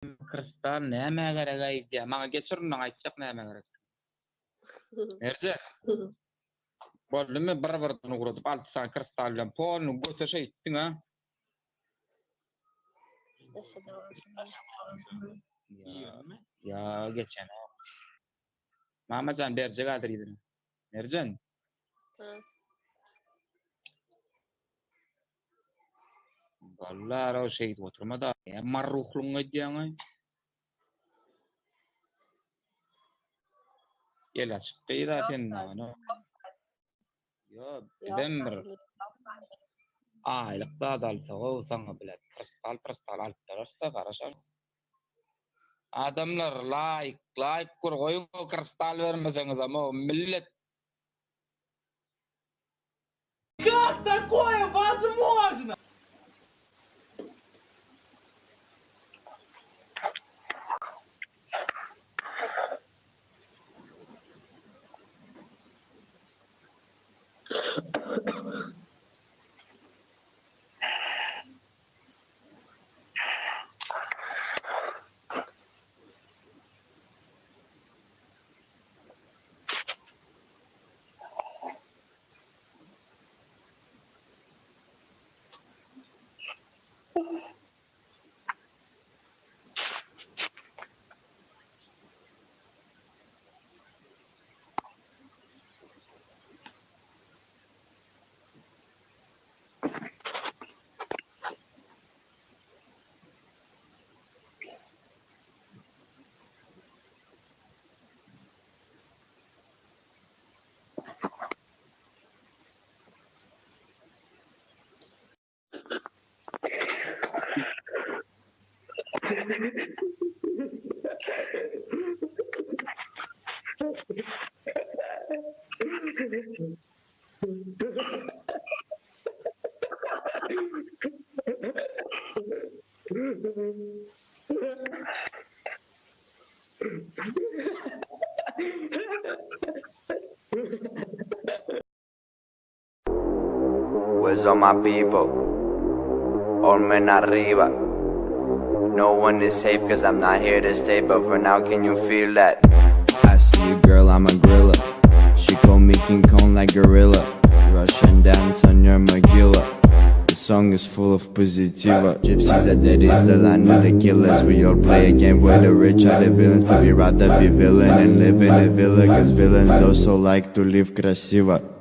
Kristal näme gerek aýdýar? Maňa geçirmek aýtjak näme gerek? Nerje? Boldymy bir-birini gurup altysan kristal bilen polny göteşe itdiň ha? Ya geçen. Mamacan berje gadyr ýedi. Nerjen? Ballar o şey oturmada. Marruhluň edýäň. Gel açıp beýda sen no. Yo, bilen bir aýlykda dalsa o saňa bilet. Kristal alypdarsa garaşa. Adamlar like goýuň o kristal bermeseňiz ama o millet. Как такое возможно? Where's all my people? All men arriba. No one is safe cause I'm not here to stay, but for now can you feel that? I see a girl, I'm a gorilla. She called me King Kong like gorilla. Russian dance on your Magilla. The song is full of positiva. Gypsies are dead is the line of the killers. We all play a game where the rich are the villains, but we rather be villain and live in a villa, cause villains also like to live красиво.